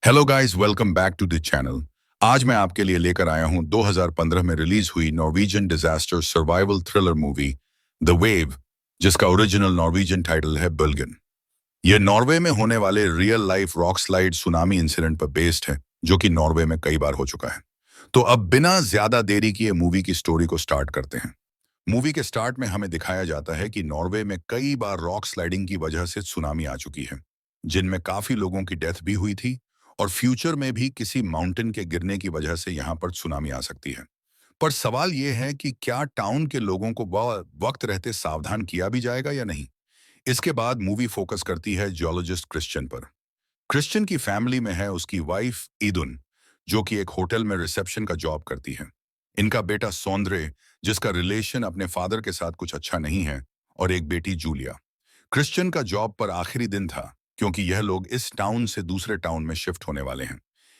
Hello guys, welcome back to the channel. आज मैं आपके लिए लेकर आया हूं 2015 में रिलीज हुई Norwegian disaster survival thriller movie the wave, जिसका ओरिजिनल नॉर्वेजियन टाइटल है बिल्गन। यह नॉर्वे में होने वाले real life rock slide tsunami incident पर बेस्ड है, जो कि नॉर्वे में कई बार हो चुका है। तो अब बिना ज्यादा देरी किए मूवी की स्टोरी को स्टार्ट करते हैं। मूवी के स्टार्ट में हमें दिखाया जाता है कि नॉर्वे में कई बार रॉक स्लाइडिंग की वजह से सुनामी आ चुकी है, जिनमें काफी लोगों की डेथ भी हुई थी। और फ्यूचर में भी किसी माउंटेन के गिरने की वजह से यहाँ पर सुनामी आ सकती है। पर सवाल यह है कि क्या टाउन के लोगों को वक्त रहते सावधान किया भी जाएगा या नहीं। इसके बाद मूवी फोकस करती है जियोलॉजिस्ट क्रिश्चियन पर। क्रिश्चियन की फैमिली में है उसकी वाइफ ईदुन, जो कि एक होटल में रिसेप्शन का जॉब करती है। इनका बेटा सौंद्रे, जिसका रिलेशन अपने फादर के साथ कुछ अच्छा नहीं है, और एक बेटी जूलिया। क्रिश्चियन का जॉब पर आखिरी दिन था, क्योंकि यह लोग इस टाउन से दूसरे टाउन में शिफ्ट होने वाले हैं।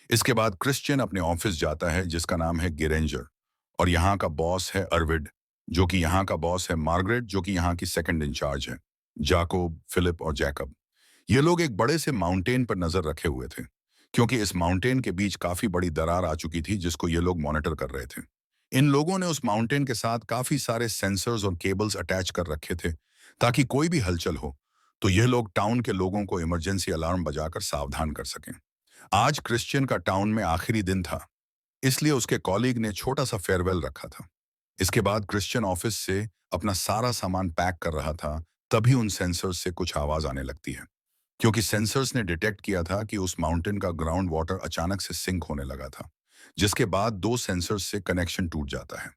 इसके बाद क्रिश्चियन अपने ऑफिस जाता है, जिसका नाम है गिरेंजर। और यहाँ का बॉस है अर्विड, जो कि यहाँ का बॉस है मार्गरेट, जो कि यहाँ की सेकंड इंचार्ज है। जाकोब, फिलिप और जैकब, ये लोग एक बड़े से माउंटेन पर नजर रखे हुए थे, क्योंकि इस माउंटेन के बीच काफी बड़ी दरार आ चुकी थी, जिसको ये लोग मॉनिटर कर रहे थे। इन लोगों ने उस माउंटेन के साथ काफी सारे सेंसर्स और केबल्स अटैच कर रखे थे, ताकि कोई भी हलचल हो तो यह लोग टाउन के लोगों को इमरजेंसी अलार्म बजाकर सावधान कर सकें। आज क्रिश्चियन का टाउन में आखिरी दिन था, इसलिए उसके कॉलीग ने छोटा सा फेयरवेल रखा था। इसके बाद क्रिश्चियन ऑफिस से अपना सारा सामान पैक कर रहा था, तभी उन सेंसर्स से कुछ आवाज आने लगती है, क्योंकि सेंसर्स ने डिटेक्ट किया था कि उस माउंटेन का ग्राउंड वाटर अचानक से सिंक होने लगा था, जिसके बाद दो सेंसर्स से कनेक्शन टूट जाता है।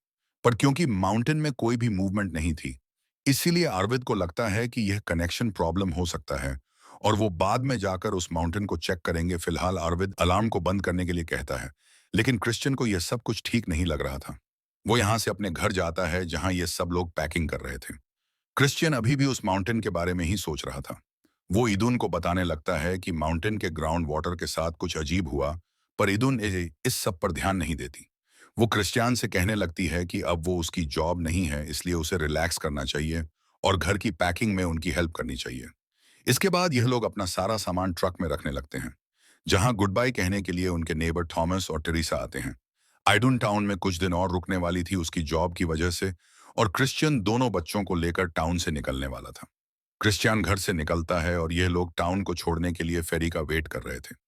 पर क्योंकि माउंटेन में कोई भी मूवमेंट नहीं थी, इसीलिए आर्विद को लगता है कि यह कनेक्शन प्रॉब्लम हो सकता है, और वो बाद में जाकर उस माउंटेन को चेक करेंगे। फिलहाल आर्विद अलार्म को बंद करने के लिए कहता है, लेकिन क्रिश्चियन को यह सब कुछ ठीक नहीं लग रहा था। वो यहाँ से अपने घर जाता है, जहाँ ये सब लोग पैकिंग कर रहे थे। क्रिश्चियन अभी भी उस माउंटेन के बारे में ही सोच रहा था। वो ईदुन को बताने लगता है कि माउंटेन के ग्राउंड वाटर के साथ कुछ अजीब हुआ, पर ईदुन इस सब पर ध्यान नहीं देती। वो क्रिश्चियन से कहने लगती है कि अब वो उसकी जॉब नहीं है, इसलिए उसे रिलैक्स करना चाहिए और घर की पैकिंग में उनकी हेल्प करनी चाहिए। इसके बाद यह लोग अपना सारा सामान ट्रक में रखने लगते हैं, जहां गुड बाय कहने के लिए उनके नेबर थॉमस और टेरेसा आते हैं। आइडुन टाउन में कुछ दिन और रुकने वाली थी उसकी जॉब की वजह से, और क्रिश्चियन दोनों बच्चों को लेकर टाउन से निकलने वाला था। क्रिश्चियन घर से निकलता है और यह लोग टाउन को छोड़ने के लिए फेरी का वेट कर रहे थे।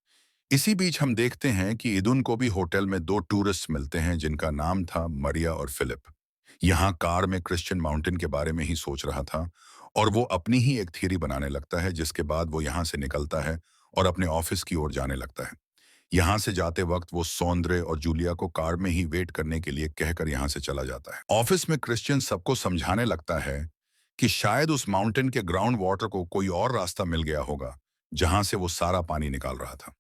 इसी बीच हम देखते हैं कि ईदुन को भी होटल में दो टूरिस्ट मिलते हैं, जिनका नाम था मरिया और फिलिप। यहाँ कार में क्रिश्चियन माउंटेन के बारे में ही सोच रहा था, और वो अपनी ही एक थियरी बनाने लगता है, जिसके बाद वो यहाँ से निकलता है और अपने ऑफिस की ओर जाने लगता है। यहाँ से जाते वक्त वो सौंद्रे और जूलिया को कार में ही वेट करने के लिए कहकर यहाँ से चला जाता है। ऑफिस में क्रिश्चियन सबको समझाने लगता है कि शायद उस माउंटेन के ग्राउंड वाटर को कोई और रास्ता मिल गया होगा, जहां से वो सारा पानी निकाल रहा था।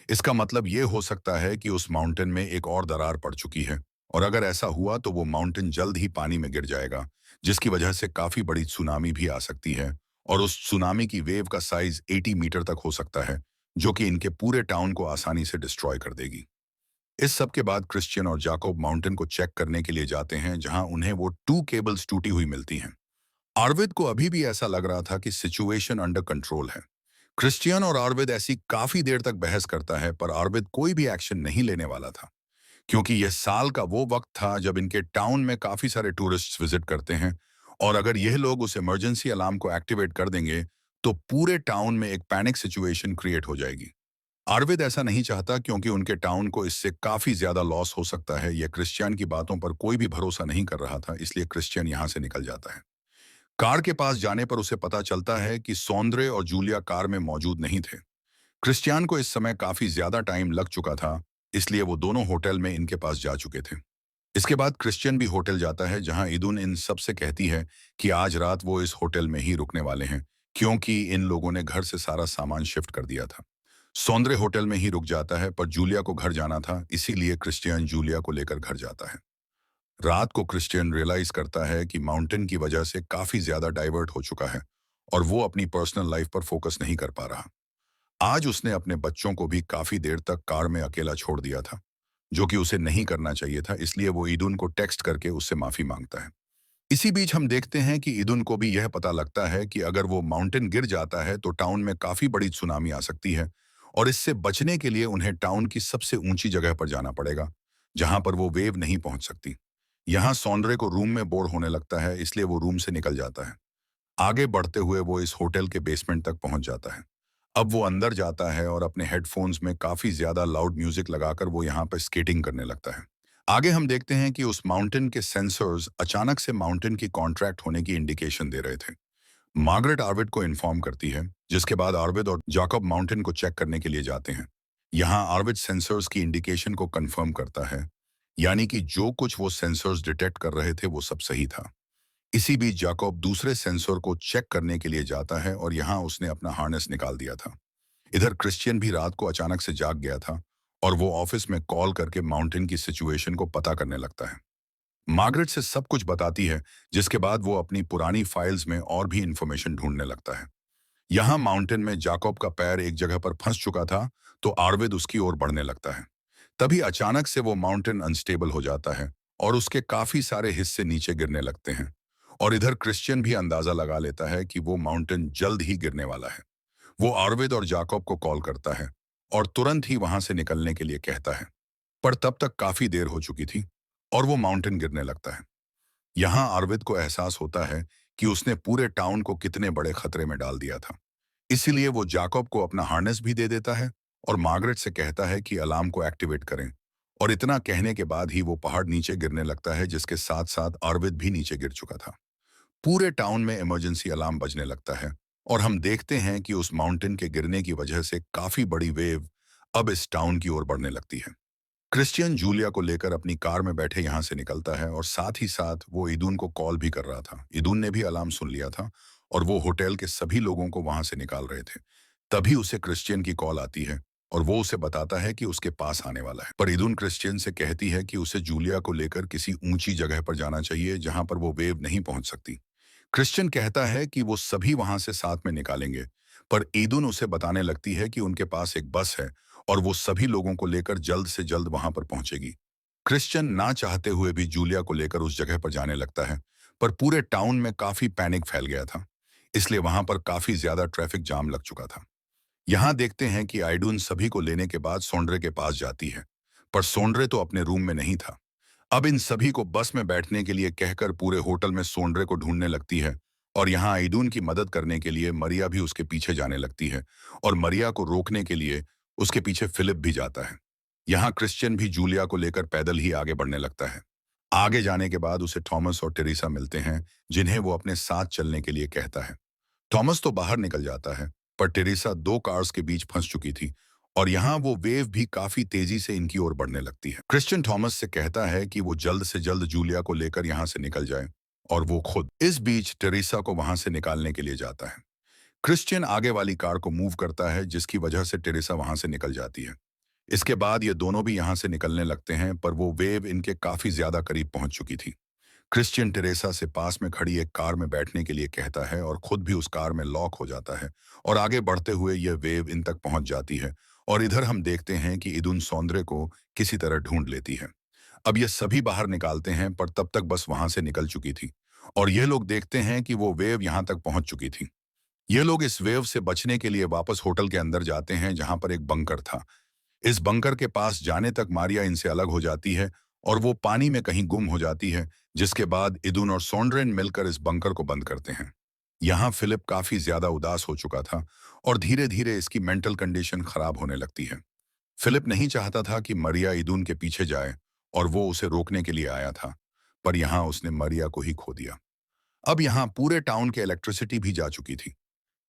इसका मतलब ये हो सकता है कि उस माउंटेन में एक और दरार पड़ चुकी है, और अगर ऐसा हुआ तो वो माउंटेन जल्द ही पानी में गिर जाएगा, जिसकी वजह से काफी बड़ी सुनामी भी आ सकती है। और उस सुनामी की वेव का साइज 80 मीटर तक हो सकता है, जो कि इनके पूरे टाउन को आसानी से डिस्ट्रॉय कर देगी। इस सब के बाद क्रिश्चियन और जाकोब माउंटेन को चेक करने के लिए जाते हैं, जहां उन्हें वो टू केबल्स टूटी हुई मिलती हैं। आर्विद को अभी भी ऐसा लग रहा था कि सिचुएशन अंडर कंट्रोल है। क्रिश्चियन और आर्विद ऐसी काफी देर तक बहस करता है, पर आर्विद कोई भी एक्शन नहीं लेने वाला था, क्योंकि यह साल का वो वक्त था जब इनके टाउन में काफी सारे टूरिस्ट विजिट करते हैं, और अगर यह लोग उस इमरजेंसी अलार्म को एक्टिवेट कर देंगे तो पूरे टाउन में एक पैनिक सिचुएशन क्रिएट हो जाएगी। आर्विद ऐसा नहीं चाहता, क्योंकि उनके टाउन को इससे काफी ज्यादा लॉस हो सकता है। यह क्रिश्चियन की बातों पर कोई भी भरोसा नहीं कर रहा था, इसलिए क्रिश्चियन यहाँ से निकल जाता है। कार के पास जाने पर उसे पता चलता है कि सौंद्रे और जूलिया कार में मौजूद नहीं थे। क्रिश्चियन को इस समय काफी ज्यादा टाइम लग चुका था, इसलिए वो दोनों होटल में इनके पास जा चुके थे। इसके बाद क्रिश्चियन भी होटल जाता है, जहां ईदुन इन सब से कहती है कि आज रात वो इस होटल में ही रुकने वाले हैं, क्योंकि इन लोगों ने घर से सारा सामान शिफ्ट कर दिया था। सौंद्रे होटल में ही रुक जाता है, पर जूलिया को घर जाना था, इसीलिए क्रिश्चियन जूलिया को लेकर घर जाता है। रात को क्रिश्चियन रियलाइज करता है कि माउंटेन की वजह से काफी ज्यादा डाइवर्ट हो चुका है, और वो अपनी पर्सनल लाइफ पर फोकस नहीं कर पा रहा। आज उसने अपने बच्चों को भी काफी देर तक कार में अकेला छोड़ दिया था, जो कि उसे नहीं करना चाहिए था, इसलिए वो ईदुन को टेक्स्ट करके उससे माफी मांगता है। इसी बीच हम देखते हैं कि ईदुन को भी यह पता लगता है कि अगर वो माउंटेन गिर जाता है तो टाउन में काफी बड़ी सुनामी आ सकती है, और इससे बचने के लिए उन्हें टाउन की सबसे ऊंची जगह पर जाना पड़ेगा, जहां पर वो वेव नहीं पहुंच सकती। यहाँ सौंदर्य को रूम में बोर होने लगता है, इसलिए वो रूम से निकल जाता है। आगे बढ़ते हुए वो इस होटल के बेसमेंट तक पहुंच जाता है। अब वो अंदर जाता है और अपने हेडफोन्स में काफी ज्यादा लाउड म्यूजिक लगाकर वो यहाँ पर स्केटिंग करने लगता है। आगे हम देखते हैं कि उस माउंटेन के सेंसर्स अचानक से माउंटेन की कॉन्ट्रैक्ट होने की इंडिकेशन दे रहे थे। मार्गरेट आर्विड को इन्फॉर्म करती है, जिसके बाद आर्विड और जाकब माउंटेन को चेक करने के लिए जाते हैं। यहाँ आर्विड सेंसर्स की इंडिकेशन को कंफर्म करता है, यानी कि जो कुछ वो सेंसर्स डिटेक्ट कर रहे थे वो सब सही था। इसी बीच जाकब दूसरे सेंसर को चेक करने के लिए जाता है और यहाँ उसने अपना हार्नेस निकाल दिया था। इधर क्रिश्चियन भी रात को अचानक से जाग गया था और वो ऑफिस में कॉल करके माउंटेन की सिचुएशन को पता करने लगता है। मार्गरेट से सब कुछ बताती है, जिसके बाद वो अपनी पुरानी फाइल्स में और भी इंफॉर्मेशन ढूंढने लगता है। यहाँ माउंटेन में जाकब का पैर एक जगह पर फंस चुका था, तो आर्विद उसकी ओर बढ़ने लगता है। तभी अचानक से वो माउंटेन अनस्टेबल हो जाता है और उसके काफी सारे हिस्से नीचे गिरने लगते हैं। और इधर क्रिश्चियन भी अंदाजा लगा लेता है कि वो माउंटेन जल्द ही गिरने वाला है। वो आर्विद और जाकब को कॉल करता है और तुरंत ही वहां से निकलने के लिए कहता है। पर तब तक काफी देर हो चुकी थी और वो माउंटेन गिरने लगता है। यहाँ आर्विद को एहसास होता है कि उसने पूरे टाउन को कितने बड़े खतरे में डाल दिया था। इसीलिए वो जाकब को अपना हार्नेस भी दे देता है और मार्गरेट से कहता है कि अलार्म को एक्टिवेट करें। और इतना कहने के बाद ही वो पहाड़ नीचे गिरने लगता है, जिसके साथ साथ आर्विद भी नीचे गिर चुका था। पूरे टाउन में इमरजेंसी अलार्म बजने लगता है और हम देखते हैं कि उस माउंटेन के गिरने की वजह से काफी बड़ी वेव अब इस टाउन की ओर बढ़ने लगती है। क्रिश्चियन जूलिया को लेकर अपनी कार में बैठे यहाँ से निकलता है और साथ ही साथ वो ईदून को कॉल भी कर रहा था। ईदून ने भी अलार्म सुन लिया था और वो होटल के सभी लोगों को वहां से निकाल रहे थे। तभी उसे क्रिश्चियन की कॉल आती है और वो उसे बताता है कि उसके पास आने वाला है। पर ईदून क्रिश्चियन से कहती है कि उसे जूलिया को लेकर किसी ऊंची जगह पर जाना चाहिए, जहां पर वो वेव नहीं पहुंच सकती। क्रिश्चियन कहता है कि वो सभी वहां से साथ में निकालेंगे, पर ईदुन उसे बताने लगती है कि उनके पास एक बस है और वो सभी लोगों को लेकर जल्द से जल्द वहां पर पहुंचेगी। क्रिश्चियन ना चाहते हुए भी जूलिया को लेकर उस जगह पर जाने लगता है, पर पूरे टाउन में काफी पैनिक फैल गया था, इसलिए वहां पर काफी ज्यादा ट्रैफिक जाम लग चुका था। यहाँ देखते हैं कि आइडून सभी को लेने के बाद सोंड्रे के पास जाती है, पर सोंड्रे तो अपने रूम में नहीं था। अब इन सभी को बस में बैठने के लिए कहकर पूरे होटल में सोंड्रे को ढूंढने लगती है और यहाँ आइडून की मदद करने के लिए मरिया भी उसके पीछे जाने लगती है और मरिया को रोकने के लिए उसके पीछे फिलिप भी जाता है। यहाँ क्रिश्चियन भी जूलिया को लेकर पैदल ही आगे बढ़ने लगता है। आगे जाने के बाद उसे थॉमस और टेरेसा मिलते हैं, जिन्हें वो अपने साथ चलने के लिए कहता है। थॉमस तो बाहर निकल जाता है, पर टेरेसा दो कार्स के बीच फंस चुकी थी और यहाँ वो वेव भी काफी तेजी से इनकी ओर बढ़ने लगती है। क्रिश्चियन थॉमस से कहता है कि वो जल्द से जल्द जूलिया को लेकर यहाँ से निकल जाए और वो खुद इस बीच टेरेसा को वहां से निकालने के लिए जाता है। क्रिश्चियन आगे वाली कार को मूव करता है, जिसकी वजह से टेरेसा वहां से निकल जाती है। इसके बाद ये दोनों भी यहाँ से निकलने लगते हैं, पर वो वेव इनके काफी ज्यादा करीब पहुंच चुकी थी। क्रिश्चियन टेरेसा से पास में खड़ी एक कार में बैठने के लिए कहता है और खुद भी उस कार में लॉक हो जाता है और आगे बढ़ते हुए यह वेव इन तक पहुंच जाती है। और इधर हम देखते हैं कि ईदुन सौंदर्य को किसी तरह ढूंढ लेती है। अब ये सभी बाहर निकालते हैं, पर तब तक बस वहां से निकल चुकी थी और ये लोग देखते हैं कि वो वेव यहाँ तक पहुंच चुकी थी। ये लोग इस वेव से बचने के लिए वापस होटल के अंदर जाते हैं, जहां पर एक बंकर था। इस बंकर के पास जाने तक मारिया इनसे अलग हो जाती है और वो पानी में कहीं गुम हो जाती है, जिसके बाद इदुन और सोंड्रेन मिलकर इस बंकर को बंद करते हैं। यहाँ फिलिप काफी ज्यादा उदास हो चुका था और धीरे धीरे इसकी मेंटल कंडीशन खराब होने लगती है। फिलिप नहीं चाहता था कि मरिया इदुन के पीछे जाए और वो उसे रोकने के लिए आया था, पर यहाँ उसने मरिया को ही खो दिया। अब यहाँ पूरे टाउन के इलेक्ट्रिसिटी भी जा चुकी थी।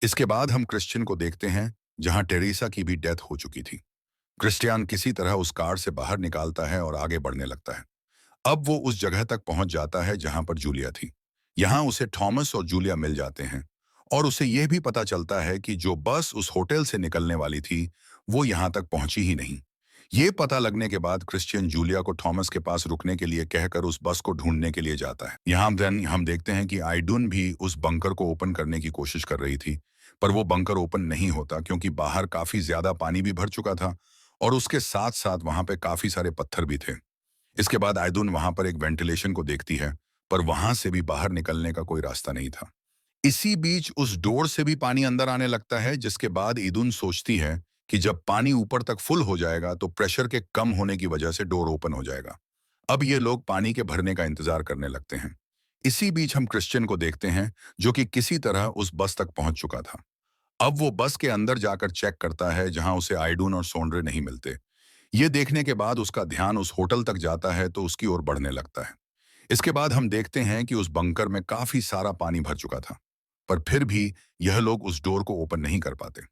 इसके बाद हम क्रिश्चियन को देखते हैं, जहाँ टेरेसा की भी डेथ हो चुकी थी। क्रिस्टियान किसी तरह उस कार से बाहर निकालता है और आगे बढ़ने लगता है। अब वो उस जगह तक पहुंच जाता है जहां पर जूलिया थी। यहाँ उसे थॉमस और जूलिया मिल जाते हैं और उसे यह भी पता चलता है कि जो बस उस होटल से निकलने वाली थी वो यहाँ तक पहुंची ही नहीं। ये पता लगने के बाद क्रिश्चियन जूलिया को थॉमस के पास रुकने के लिए कहकर उस बस को ढूंढने के लिए जाता है। यहाँ देन हम देखते हैं कि आइडुन भी उस बंकर को ओपन करने की कोशिश कर रही थी, पर वो बंकर ओपन नहीं होता क्योंकि बाहर काफी ज्यादा पानी भी भर चुका था और उसके साथ साथ वहां पे काफी सारे पत्थर भी थे। इसके बाद आइदुन वहां पर एक वेंटिलेशन को देखती है, पर वहां से भी बाहर निकलने का कोई रास्ता नहीं था। इसी बीच उस डोर से भी पानी अंदर आने लगता है, जिसके बाद ईदुन सोचती है कि जब पानी ऊपर तक फुल हो जाएगा तो प्रेशर के कम होने की वजह से डोर ओपन हो जाएगा। अब ये लोग पानी के भरने का इंतजार करने लगते हैं। इसी बीच हम क्रिश्चियन को देखते हैं, जो कि किसी तरह उस बस तक पहुंच चुका था। अब वो बस के अंदर जाकर चेक करता है, जहां उसे आइडून और सोंड्रे नहीं मिलते। ये देखने के बाद उसका ध्यान उस होटल तक जाता है तो उसकी ओर बढ़ने लगता है। इसके बाद हम देखते हैं कि उस बंकर में काफी सारा पानी भर चुका था, पर फिर भी यह लोग उस डोर को ओपन नहीं कर पाते।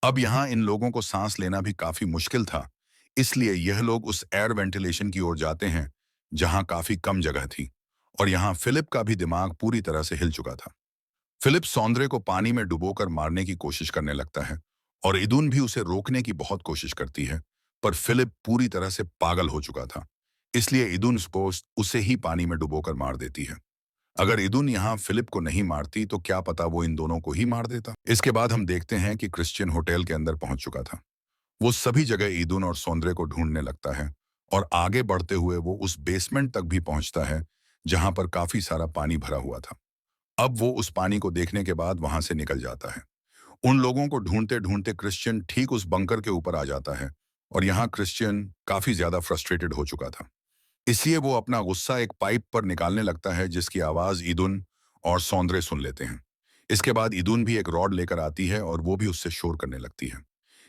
अब यहाँ इन लोगों को सांस लेना भी काफी मुश्किल था, इसलिए यह लोग उस एयर वेंटिलेशन की ओर जाते हैं, जहां काफी कम जगह थी। और यहाँ फिलिप का भी दिमाग पूरी तरह से हिल चुका था। फिलिप सौंदर्य को पानी में डुबोकर मारने की कोशिश करने लगता है, और इदुन भी उसे रोकने की बहुत कोशिश करती है, पर फिलिप पूरी तरह से पागल हो चुका था। इसलिए इदुन स्पोर्ट्स उसे ही पानी में डुबोकर मार देती है। अगर इदुन यहाँ फिलिप को नहीं मारती तो क्या पता वो इन दोनों को ही मार देता। इसके बाद हम देखते हैं कि क्रिश्चियन होटल के अंदर पहुंच चुका था। वो सभी जगह इदुन और सौंदर्य को ढूंढने लगता है, और आगे बढ़ते हुए वो उस बेसमेंट तक भी पहुंचता है, जहां पर काफी सारा पानी भरा हुआ था। अब वो उस पानी को देखने के बाद वहां से निकल जाता है। उन लोगों को ढूंढते ढूंढते क्रिश्चियन ठीक उस बंकर के ऊपर आ जाता है, और यहाँ क्रिश्चियन काफी ज्यादा फ्रस्ट्रेटेड हो चुका था। इसलिए वो अपना गुस्सा एक पाइप पर निकालने लगता है, जिसकी आवाज ईदुन और सौंदर्य सुन लेते हैं। इसके बाद ईदुन भी एक रॉड लेकर आती है और वो भी उससे शोर करने लगती है।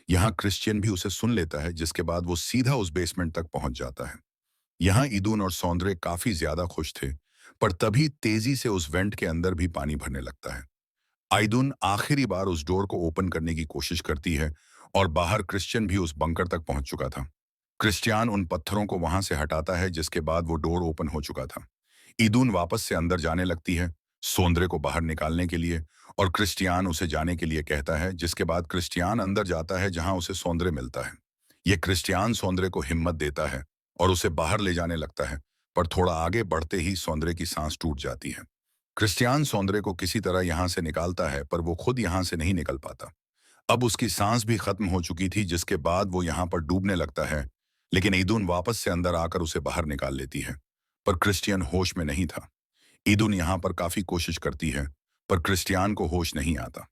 यहाँ क्रिश्चियन भी उसे सुन लेता है, जिसके बाद वो सीधा उस बेसमेंट तक पहुंच जाता है। यहाँ ईदुन और सौंदर्य काफी ज्यादा खुश थे, पर तभी तेजी से उस वेंट के अंदर भी पानी भरने लगता है। आइदुन आखिरी बार उस डोर को ओपन करने की कोशिश करती है, और बाहर क्रिश्चियन भी उस बंकर तक पहुंच चुका था। क्रिस्टियान उन पत्थरों को वहां से हटाता है, जिसके बाद वो डोर ओपन हो चुका था। ईदून वापस से अंदर जाने लगती है, सोंदरे को बाहर निकालने के लिए, और क्रिस्टियान उसे जाने के लिए कहता है, जिसके बाद क्रिस्टियान अंदर जाता है, जहां उसे सौंदर्य मिलता है। ये क्रिस्टियान सौंदर्य को हिम्मत देता है और उसे बाहर ले जाने लगता है, पर थोड़ा आगे बढ़ते ही सौंदर्य की सांस टूट जाती है। क्रिस्टियान सौंदर्य को किसी तरह यहां से निकालता है, पर वो खुद यहां से नहीं निकल पाता। अब उसकी सांस भी खत्म हो चुकी थी, जिसके बाद वो यहाँ पर डूबने लगता है, लेकिन ईदुन वापस से अंदर आकर उसे बाहर निकाल लेती है। पर क्रिस्टियन होश में नहीं था। ईदुन यहाँ पर काफी कोशिश करती है, पर क्रिस्टियान को होश नहीं आता।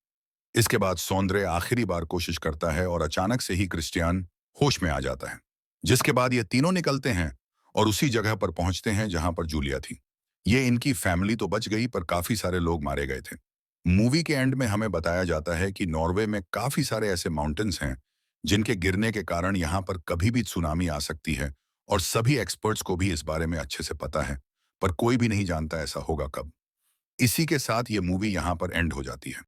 इसके बाद सौंदर्य आखिरी बार कोशिश करता है, और अचानक से ही क्रिस्टियान होश में आ जाता है। जिसके बाद ये तीनों निकलते हैं और उसी जगह पर पहुंचते हैं जहां पर जूलिया थी। ये इनकी फैमिली तो बच गई, पर काफी सारे लोग मारे गए थे। मूवी के एंड में हमें बताया जाता है कि नॉर्वे में काफी सारे ऐसे माउंटेन्स हैं, जिनके गिरने के कारण यहाँ पर कभी भी सुनामी आ सकती है, और सभी एक्सपर्ट्स को भी इस बारे में अच्छे से पता है, पर कोई भी नहीं जानता ऐसा होगा कब। इसी के साथ ये मूवी यहाँ पर एंड हो जाती है।